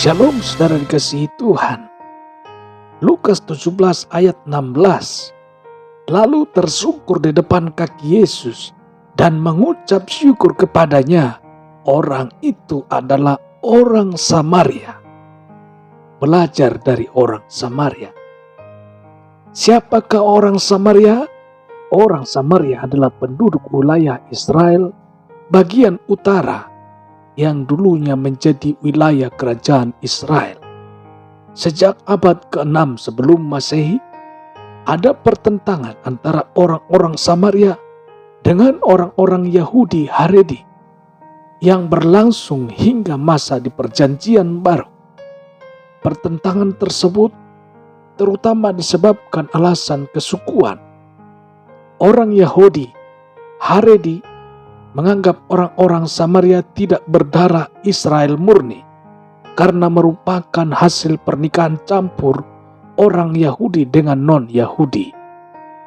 Shalom saudara dikasihi Tuhan. Lukas 17 ayat 16. Lalu tersungkur di depan kaki Yesus dan mengucap syukur kepadanya. Orang itu adalah orang Samaria. Belajar dari orang Samaria. Siapakah orang Samaria? Orang Samaria adalah penduduk wilayah Israel bagian utara yang dulunya menjadi wilayah kerajaan Israel. Sejak abad ke-6 sebelum Masehi, ada pertentangan antara orang-orang Samaria dengan orang-orang Yahudi Haredi yang berlangsung hingga masa di Perjanjian Baru. Pertentangan tersebut terutama disebabkan alasan kesukuan. Orang Yahudi Haredi menganggap orang-orang Samaria tidak berdarah Israel murni karena merupakan hasil pernikahan campur orang Yahudi dengan non-Yahudi.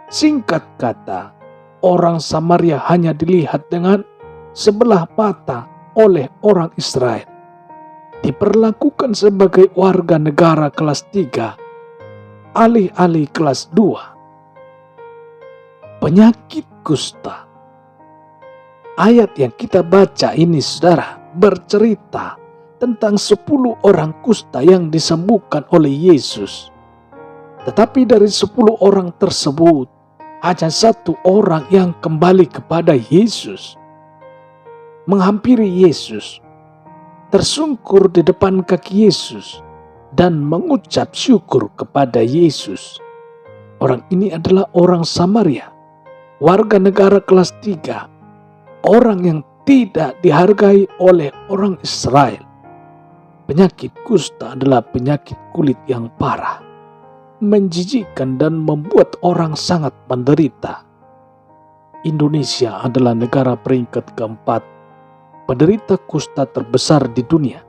Singkat kata, orang Samaria hanya dilihat dengan sebelah mata oleh orang Israel. Diperlakukan sebagai warga negara kelas 3, alih-alih kelas 2. Penyakit kusta. Ayat yang kita baca ini saudara bercerita tentang 10 orang kusta yang disembuhkan oleh Yesus. Tetapi dari 10 orang tersebut hanya 1 orang yang kembali kepada Yesus. Menghampiri Yesus, tersungkur di depan kaki Yesus dan mengucap syukur kepada Yesus. Orang ini adalah orang Samaria, warga negara kelas 3. Orang yang tidak dihargai oleh orang Israel. Penyakit kusta adalah penyakit kulit yang parah, menjijikkan dan membuat orang sangat menderita. Indonesia adalah negara peringkat keempat penderita kusta terbesar di dunia.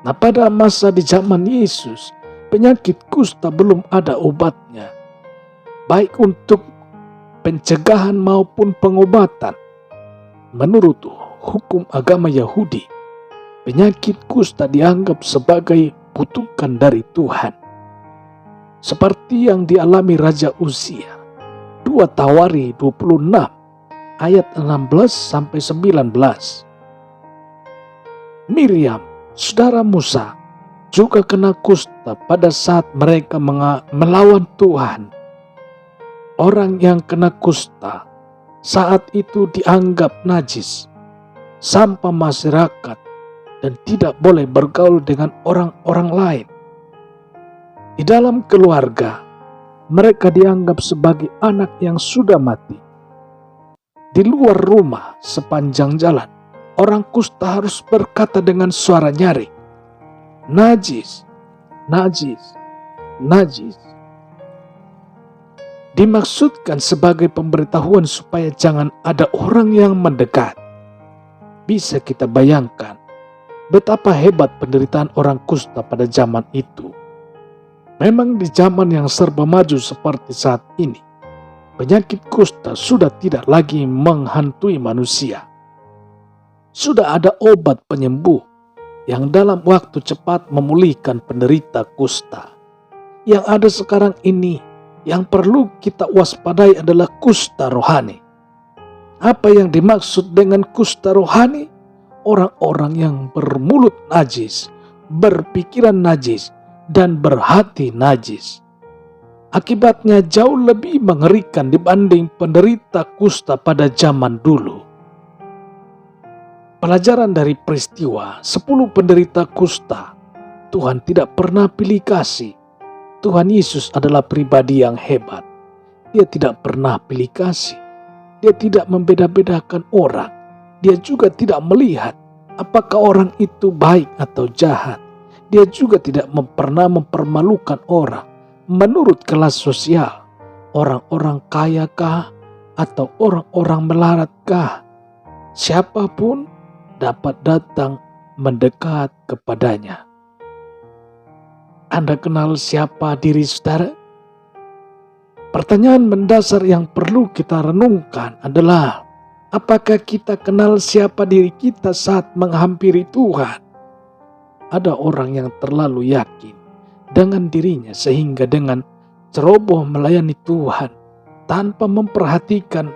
Nah, pada masa di zaman Yesus, penyakit kusta belum ada obatnya, baik untuk pencegahan maupun pengobatan. Menurut hukum agama Yahudi, penyakit kusta dianggap sebagai kutukan dari Tuhan. Seperti yang dialami Raja Uzia. 2 Tawari 26 ayat 16-19. Miriam, saudara Musa, juga kena kusta pada saat mereka melawan Tuhan. Orang yang kena kusta saat itu dianggap najis, sampah masyarakat, dan tidak boleh bergaul dengan orang-orang lain. Di dalam keluarga, mereka dianggap sebagai anak yang sudah mati. Di luar rumah, sepanjang jalan, orang kusta harus berkata dengan suara nyaring, "Najis, najis, najis." Dimaksudkan sebagai pemberitahuan supaya jangan ada orang yang mendekat. Bisa kita bayangkan betapa hebat penderitaan orang kusta pada zaman itu. Memang di zaman yang serba maju seperti saat ini, penyakit kusta sudah tidak lagi menghantui manusia. Sudah ada obat penyembuh yang dalam waktu cepat memulihkan penderita kusta. Yang ada sekarang ini, yang perlu kita waspadai adalah kusta rohani. Apa yang dimaksud dengan kusta rohani? Orang-orang yang bermulut najis, berpikiran najis, dan berhati najis. Akibatnya jauh lebih mengerikan dibanding penderita kusta pada zaman dulu. Pelajaran dari peristiwa 10 penderita kusta, Tuhan tidak pernah pilih kasih. Tuhan Yesus adalah pribadi yang hebat. Dia tidak pernah pilih kasih. Dia tidak membeda-bedakan orang. Dia juga tidak melihat apakah orang itu baik atau jahat. Dia juga tidak pernah mempermalukan orang menurut kelas sosial. Orang-orang kayakah atau orang-orang melaratkah. Siapapun dapat datang mendekat kepadanya. Anda kenal siapa diri saudara? Pertanyaan mendasar yang perlu kita renungkan adalah, apakah kita kenal siapa diri kita saat menghampiri Tuhan? ada orang yang terlalu yakin dengan dirinya sehingga dengan ceroboh melayani Tuhan tanpa memperhatikan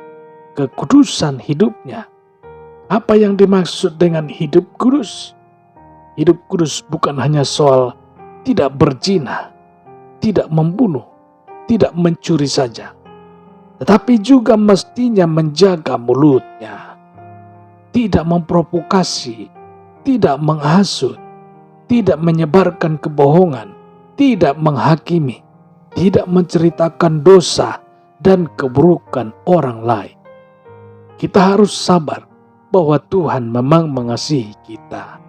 kekudusan hidupnya. Apa yang dimaksud dengan hidup kudus? Hidup kudus bukan hanya soal tidak berzina, tidak membunuh, tidak mencuri saja, tetapi juga mestinya menjaga mulutnya, tidak memprovokasi, tidak menghasut, tidak menyebarkan kebohongan, tidak menghakimi, tidak menceritakan dosa dan keburukan orang lain. Kita harus sabar bahwa Tuhan memang mengasihi kita.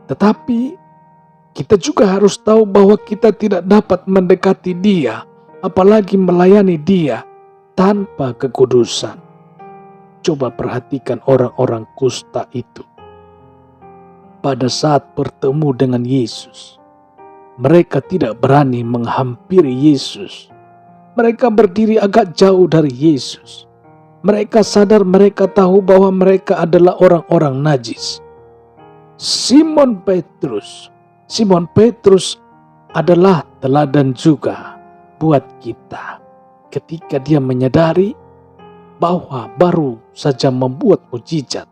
Tetapi kita juga harus tahu bahwa kita tidak dapat mendekati Dia, apalagi melayani Dia tanpa kekudusan. Coba perhatikan orang-orang kusta itu. Pada saat bertemu dengan Yesus, mereka tidak berani menghampiri Yesus. Mereka berdiri agak jauh dari Yesus. Mereka sadar, mereka tahu bahwa mereka adalah orang-orang najis. Simon Petrus adalah teladan juga buat kita ketika dia menyadari bahwa baru saja membuat mukjizat,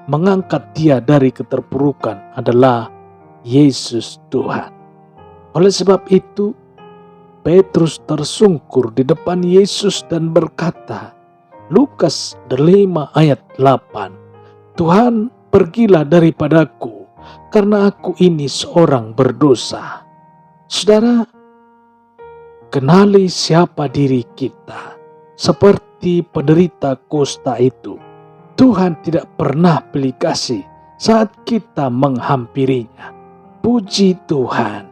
mengangkat dia dari keterpurukan adalah Yesus Tuhan. Oleh sebab itu, Petrus tersungkur di depan Yesus dan berkata, Lukas 5 ayat 8, Tuhan, pergilah daripadaku, karena aku ini seorang berdosa. Saudara, kenali siapa diri kita. Seperti penderita kusta itu, Tuhan tidak pernah pilih kasih saat kita menghampirinya. Puji Tuhan.